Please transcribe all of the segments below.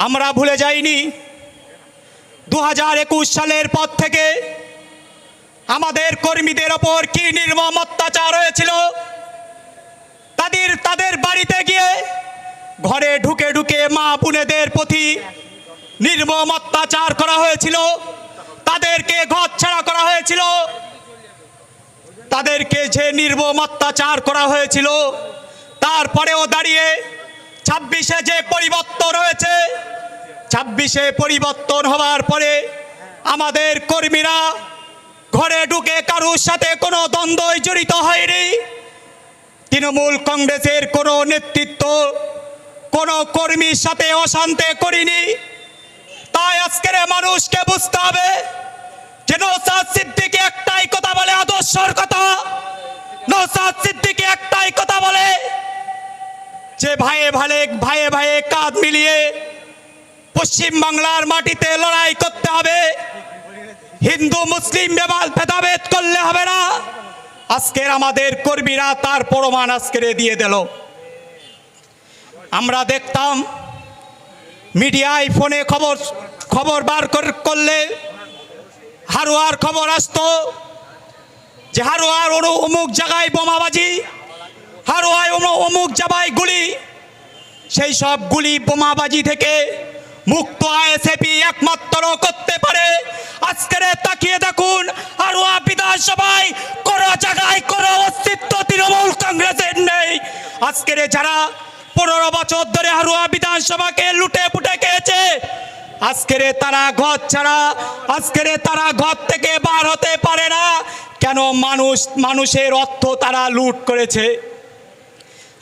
আমরা ভুলে যাইনি 2021 সালের পর থেকে আমাদের কর্মীদের ওপর কি নির্মম অত্যাচার হয়েছিল। তাদের বাড়িতে গিয়ে ঘরে ঢুকে ঢুকে মা বোনেদের প্রতি নির্মম অত্যাচার করা হয়েছিল, তাদেরকে ঘর ছাড়া করা হয়েছিল। তাদেরকে যে নির্মম অত্যাচার করা হয়েছিল, তারপরেও দাঁড়িয়ে 26-এ যে পরিবর্তন হয়েছে, 26-এ পরিবর্তন হওয়ার পরে আমাদের কর্মীরা ঘরে ঢুকে কারোর সাথে কোনো দ্বন্দ্বই জড়িত হয়নি। তৃণমূল কংগ্রেসের কোনো নেতৃত্ব কোনো কর্মীর সাথে অশান্তি করেনি। তাই আজকের মানুষকে বুঝতে হবে যে নওশাদ সিদ্দিকী একটাই কথা বলে, আদর্শের কথা। নওশাদ সিদ্দিকী একটাই কথা বলে যে ভাইয়ে ভাইয়ে কাঁধ মিলিয়ে পশ্চিম বাংলার মাটিতে লড়াই করতে হবে, হিন্দু মুসলিম ভেদাভেদ করলে হবে না। আজকের আমাদের কর্মীরা তার প্রমাণ আজকের দিয়ে দিল। আমরা দেখতাম মিডিয়ায় ফোনে খবর বার করলে হারোয়ার খবর আসতো যে হারোয়ার অমুক জায়গায় বোমাবাজি, হারোয়ায় অমুক জায়গায় গুলি। সেই সব গুলি বোমাবাজি থেকে মুক্ত আইএসএফই একমাত্র করতে পারে। আজকের তাকিয়ে দেখুন হারোয়া বিধানসভায় কোনো জায়গায় কোনো অস্তিত্ব তৃণমূল কংগ্রেসের নেই। আজকের যারা 15 বছর ধরে হারোয়া বিধানসভাকে লুটে পুটে খেয়েছে, আজকের তারা ঘর ছাড়া, আজকের তারা ঘর থেকে বার হতে পারে না। কেন? মানুষের অর্থ তারা লুট করেছে।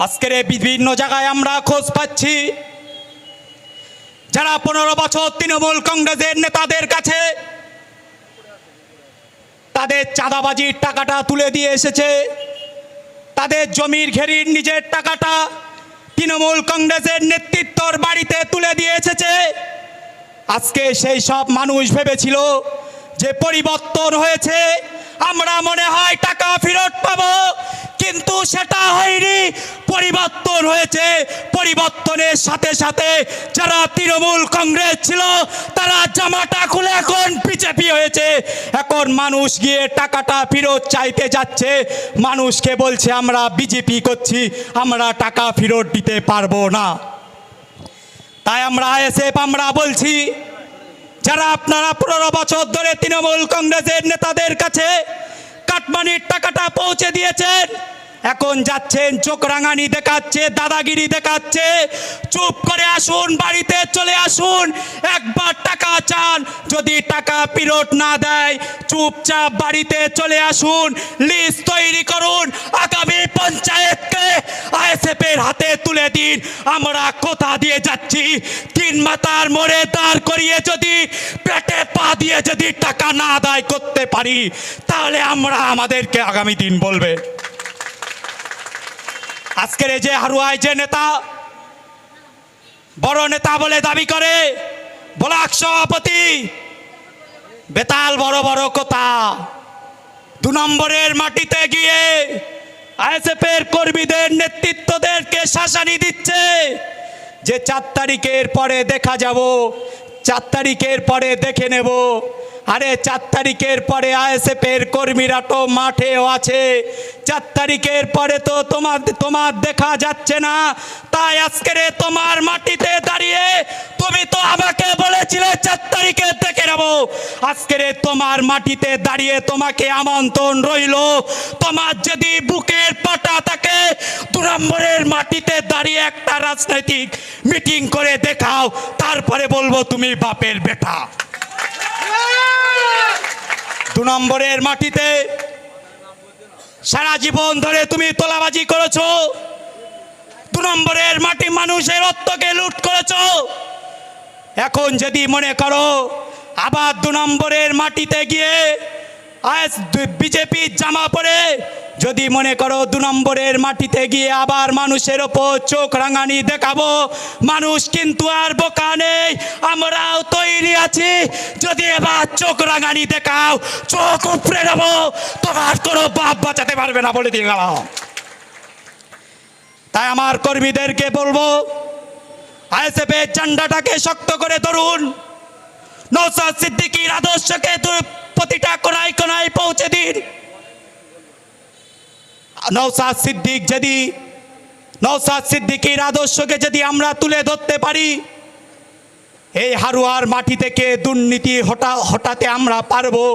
আজকের বিভিন্ন জায়গায় আমরা খোঁজ পাচ্ছি যারা 15 বছর তৃণমূল কংগ্রেসের নেতাদের কাছে তাদের চাঁদাবাজির টাকাটা তুলে দিয়ে এসেছে, তাদের জমির ঘেরির নিজের টাকাটা তৃণমূল কংগ্রেসের নেতৃত্বর বাড়িতে তুলে দিয়ে এসেছে। আজকে সেই সব মানুষ ভেবেছিল যে পরিবর্তন হয়েছে, আমরা মনে হয় টাকা ফেরত পাবো, কিন্তু সেটা হয়নি। পরিবর্তন হয়েছে, পরিবর্তনের সাথে সাথে যারা তৃণমূল কংগ্রেস ছিল তারা জামাটা খুলে এখন বিজেপি হয়েছে। এখন মানুষ গিয়ে টাকাটা ফেরত চাইতে যাচ্ছে, মানুষকে বলছে আমরা বিজেপি করছি, আমরা টাকা ফেরত দিতে পারবো না। তাই আমরা আইএসএফ আমরা বলছি, যারা আপনারা 15 বছর ধরে তৃণমূল কংগ্রেসের নেতাদের কাছে কাটমানির টাকাটা পৌঁছে দিয়েছেন, এখন যাচ্ছেন চোখ রাঙানি দেখাচ্ছে, দাদাগিরি দেখাচ্ছে। চুপ করে আসুন, বাড়িতে চলে আসুন। একবার টাকা চান, যদি টাকা ফেরত না দেয় চুপচাপ বাড়িতে চলে আসুন, লিস্ট তৈরি করুন, আগামী পঞ্চায়েতকে আইএসএফের হাতে তুলে দিন। আমরা কথা দিয়ে যাচ্ছি, 3 মাথার মোড়ে দাঁড় করিয়ে যদি পেটে পা দিয়ে যদি টাকা না আদায় করতে পারি, তাহলে আমরা আমাদেরকে আগামী দিন বলবে। আজকের এই যে হারোয়ায় যে নেতা বড় নেতা বলে দাবি করে, ব্লক সভাপতি, বেতাল বড় বড় কথা, 2 নম্বরের মাটিতে গিয়ে আইএসএফের কর্মীদের নেতৃত্বদেরকে শাসানি দিচ্ছে যে 4 তারিখের পরে দেখা যাব, 4 তারিখের পরে দেখে নেব। আরে 4 তারিখের পরে আইএসএফের কর্মীরা তো মাঠেও আছে, 4 তারিখের পরে তো তোমার দেখা যাচ্ছে না। তাই আজকের তোমার মাটিতে দাঁড়িয়ে তুমি তো আমাকে বলেছিলে 4 তারিখে দেখে নেব। আজকের তোমার মাটিতে দাঁড়িয়ে তোমাকে আমন্ত্রণ রইল, তোমার যদি বুকের পাটা থাকে 2 নম্বরের মাটিতে দাঁড়িয়ে একটা রাজনৈতিক মিটিং করে দেখাও, তারপরে বলবো তুমি বাপের বেটা। 2 নম্বরের মাটিতে সারা জীবন ধরে তুমি তোলাবাজি করেছো, 2 নম্বরের মাটি মানুষের অর্থকে লুট করেছো। এখন যদি মনে করো আবার 2 নম্বরের মাটিতে গিয়ে বিজেপির জামা পরে যদি মনে করো 2 নম্বরের মাটিতে গিয়ে আবার মানুষের ওপর চোখ রাঙানি দেখাবো, মানুষ কিন্তু আর বোকা নেই, আমরাও তৈরি আছি। যদি এবার চোখ রাঙানি দেখাও, চোখ উপড়ে নেবো, তোমার কোনো বাপ বাঁচাতে পারবে না বলে দিয়ে গেলাম। তাই আমার কর্মীদেরকে বলবো, আইএসএফের ঝান্ডাটাকে শক্ত করে ধরুন। নওশাদ সিদ্দিকীর আদর্শকে প্রতিটা কোনায় কোনায় পৌঁছে দিন। নওশাদ সিদ্দিকীর আদর্শকে যদি আমরা তুলে ধরতে পারি, এই হারুয়ার মাটি থেকে দুর্নীতি হটাতে আমরা পারবো।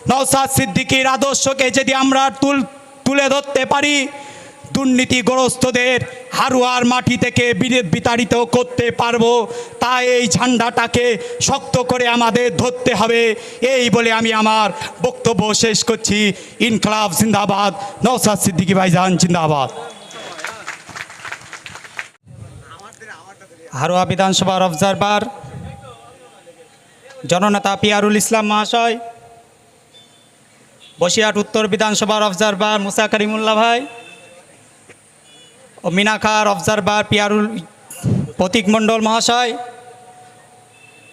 নওশাদ সিদ্দিকীর আদর্শকে যদি আমরা তুলে ধরতে পারি, দুর্নীতিগ্রস্তদের হারুয়ার মাটি থেকে বিতাড়িত করতে পারবো। তাই এই ঝান্ডাটাকে শক্ত করে আমাদের ধরতে হবে। এই বলে আমি আমার বক্তব্য শেষ করছি। ইনকলাব জিন্দাবাদ, নওশাদ সিদ্দিকী ভাইজান জিন্দাবাদ। হারুয়া বিধানসভার অবজারভার জননেতা পিয়ারুল ইসলাম মহাশয়, বসিরহাট উত্তর বিধানসভার অবজারভার মুসা করিমুল্লাহ ভাই ও মিনাখার অবজারভার পিয়ারুল প্রতীক মণ্ডল মহাশয়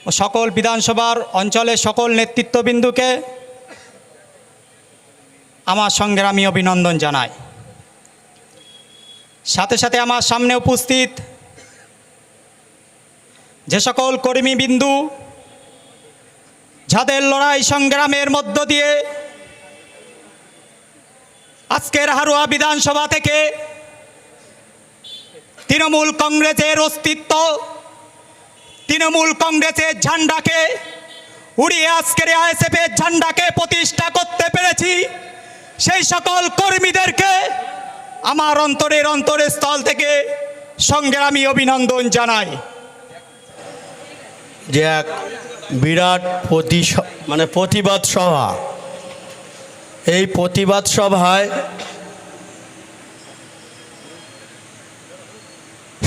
ও সকল বিধানসভার অঞ্চলের সকল নেতৃত্ববৃন্দকে আমার সংগ্রামী অভিনন্দন জানাই। সাথে সাথে আমার সামনে উপস্থিত যে সকল কর্মীবিন্দু যাদের লড়াই সংগ্রামের মধ্য দিয়ে আজকের হারুয়া বিধানসভা থেকে তৃণমূল কংগ্রেসের অস্তিত্ব, তৃণমূল কংগ্রেসের ঝান্ডাকে উড়িয়ে আজকের আইএসএফের ঝান্ডাকে প্রতিষ্ঠা করতে পেরেছি, সেই সকল কর্মীদেরকে আমার অন্তরের স্থল থেকে সংগ্রামী অভিনন্দন জানাই। যে এক বিরাট প্রতিবাদ সভা, এই প্রতিবাদ সভায়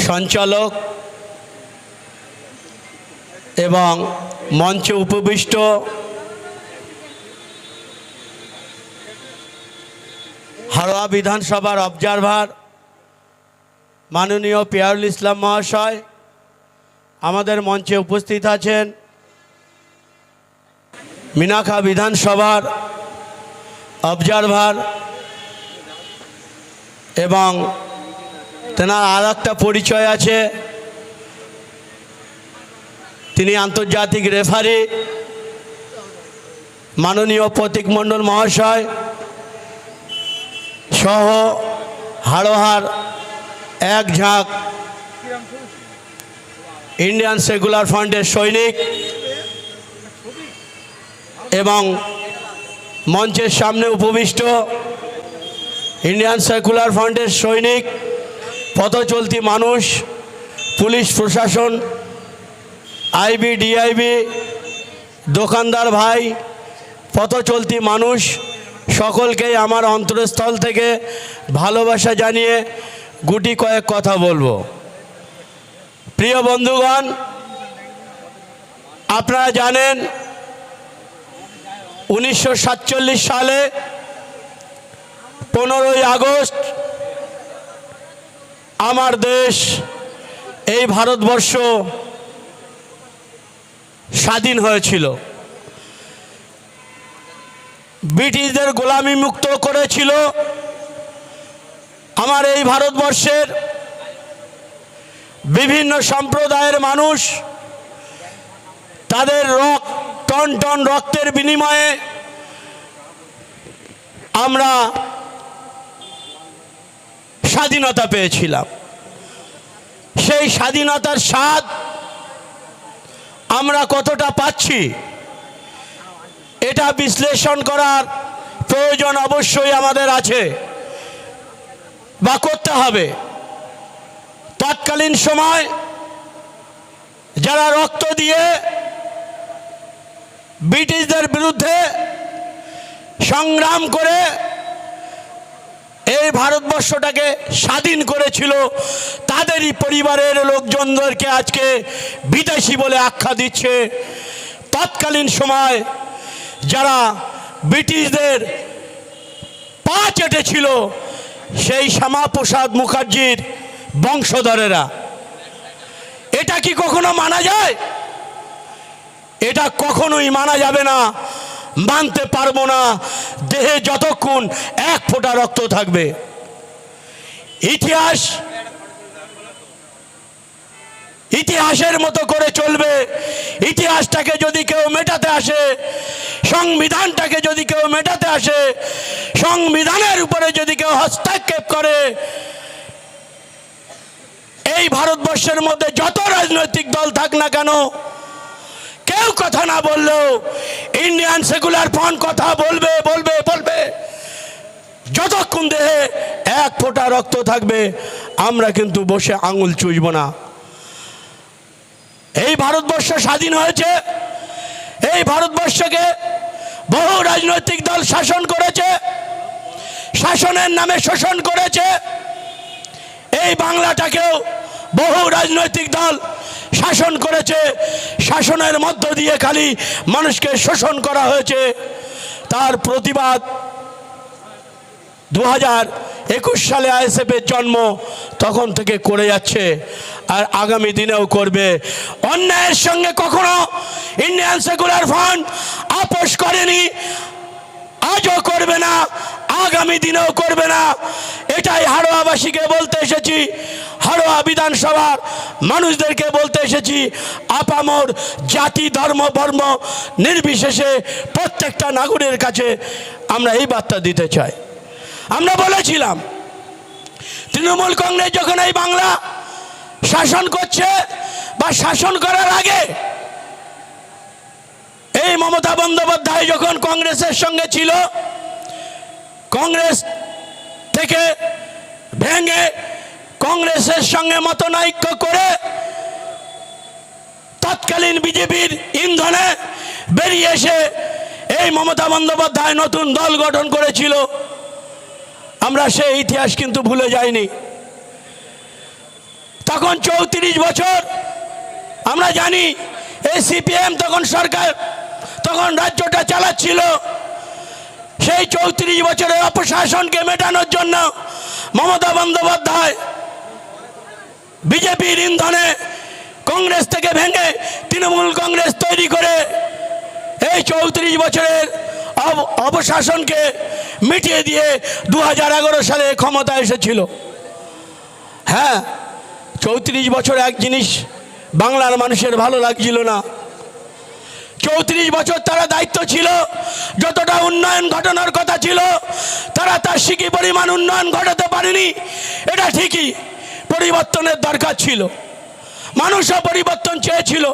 সঞ্চালক এবং মঞ্চে উপবিষ্ট হারোয়া বিধানসভার অবজারভার মাননীয় পিয়ারুল ইসলাম মহাশয়, আমাদের মঞ্চে উপস্থিত আছেন মিনাখা বিধানসভার অবজারভার এবং তেনার আর একটা পরিচয় আছে, তিনি আন্তর্জাতিক রেফারি মাননীয় প্রতীক মণ্ডল মহাশয় সহ হাড়োহার এক ঝাঁক ইন্ডিয়ান সেকুলার ফ্রন্টের সৈনিক এবং মঞ্চের সামনে উপবিষ্ট ইন্ডিয়ান সেকুলার ফ্রন্টের সৈনিক, পথচলতি মানুষ, পুলিশ প্রশাসন, আইবি ডিআইবি, দোকানদার ভাই, পথচলতি মানুষ সকলকেই আমার অন্তরস্থল থেকে ভালোবাসা জানিয়ে গুটি কয়েক কথা বলবো। প্রিয় বন্ধুগণ, আপনারা জানেন 1947 সালে 15ই আগস্ট আমার দেশ এই ভারতবর্ষ স্বাধীন হয়েছিল, ব্রিটিশদের গোলামি মুক্ত করেছিল। আমার এই ভারতবর্ষের বিভিন্ন সম্প্রদায়ের মানুষ তাদের টন টন রক্তের বিনিময়ে আমরা স্বাধীনতা পেয়েছিলাম। সেই স্বাধীনতার স্বাদ আমরা কতটা পাচ্ছি এটা বিশ্লেষণ করার প্রয়োজন অবশ্যই আমাদের আছে বা করতে হবে। তৎকালীন সময় যারা রক্ত দিয়ে ব্রিটিশদের বিরুদ্ধে সংগ্রাম করে এই ভারতবর্ষটাকে স্বাধীন করেছিল, তাদেরই পরিবারের লোকজনদেরকে আজকে বিদেশি বলে আখ্যা দিচ্ছে। তৎকালীন সময় যারা ব্রিটিশদের পা চেটেছিল সেই শ্যামাপ্রসাদ মুখার্জির বংশধরেরা। এটা কি কখনো মানা যায়? এটা কখনোই মানা যাবে না, মানতে পারবো না। দেহে যতক্ষণ এক ফোঁটা রক্ত থাকবে। ইতিহাসের মতো করে চলবে। ইতিহাসটাকে যদি কেউ মেটাতে আসে, সংবিধানটাকে যদি কেউ মেটাতে আসে, সংবিধানের উপরে যদি কেউ হস্তক্ষেপ করে, এই ভারতবর্ষের মধ্যে যত রাজনৈতিক দল থাক না কেন, কেউ কথা না বললেও ইন্ডিয়ান সেকুলার ফ্রন্ট কথা বলবে বলবে বলবে। যতক্ষণ দেহে এক ফোঁটা রক্ত থাকবে আমরা কিন্তু বসে আঙুল চুষব না। এই ভারতবর্ষ স্বাধীন হয়েছে, এই ভারতবর্ষকে বহু রাজনৈতিক দল শাসন করেছে, শাসনের নামে শোষণ করেছে। এই বাংলাটাকেও বহু রাজনৈতিক দল শাসন করেছে, শাসনের মধ্য দিয়ে খালি মানুষকে শোষণ করা হয়েছে। তার প্রতিবাদ 2021 সালে আইএসএফের জন্ম তখন থেকে করে যাচ্ছে, আর আগামী দিনেও করবে। অন্যায়ের সঙ্গে কখনো ইন্ডিয়ান সেকুলার ফ্রন্ট আপোষ করেনি, আজও করবে না, আগামী দিনেও করবে না। এটাই হাড়োয়াবাসীকে বলতে এসেছি, হাড়োয়া বিধানসভার মানুষদেরকে বলতে এসেছি। আপামর জাতি ধর্ম বর্ণ নির্বিশেষে প্রত্যেকটা নাগরিকের কাছে আমরা এই বার্তা দিতে চাই। আমরা বলেছিলাম তৃণমূল কংগ্রেস যখন এই বাংলা শাসন করছে বা শাসন করার আগে, এই মমতা বন্দ্যোপাধ্যায় যখন কংগ্রেসের সঙ্গে ছিল, কংগ্রেস থেকে ভেঙে কংগ্রেসের সঙ্গে মতনৈক্য করে তৎকালীন বিজেপির ইন্ধনে বেরিয়ে এসে এই মমতা বন্দ্যোপাধ্যায় নতুন দল গঠন করেছিল। আমরা সেই ইতিহাস কিন্তু ভুলে যাইনি। তখন 34 বছর আমরা জানি এই সিপিএম তখন সরকার, তখন রাজ্যটা চালাচ্ছিল। সেই 34 বছরের অপশাসনকে মেটানোর জন্য মমতা বন্দ্যোপাধ্যায় বিজেপির ইন্ধনে কংগ্রেস থেকে ভেঙে তৃণমূল কংগ্রেস তৈরি করে এই 34 বছরের অপশাসনকে মিটিয়ে দিয়ে 2011 সালে ক্ষমতায় এসেছিল। হ্যাঁ, 34 বছর এক জিনিস বাংলার মানুষের ভালো লাগছিল না। 34 বছর তারা দায়িত্ব ছিল, যতটা উন্নয়ন ঘটানোর কথা ছিল তারা তার শিকি পরিমাণ উন্নয়ন ঘটাতে পারেনি। এটা ঠিকই, পরিবর্তনের দরকার ছিল, মানুষও পরিবর্তন চেয়েছিল।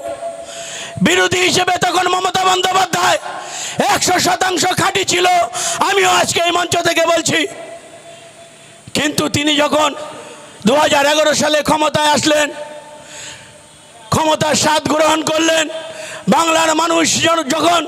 বিরোধী হিসেবে তখন মমতা বন্দ্যোপাধ্যায় 100% খাঁটি ছিল, আমিও আজকে এই মঞ্চ থেকে বলছি। কিন্তু তিনি যখন 2011 সালে ক্ষমতায় আসলেন, ক্ষমতার স্বাদ গ্রহণ করলেন, বাংলার মানুষ যখন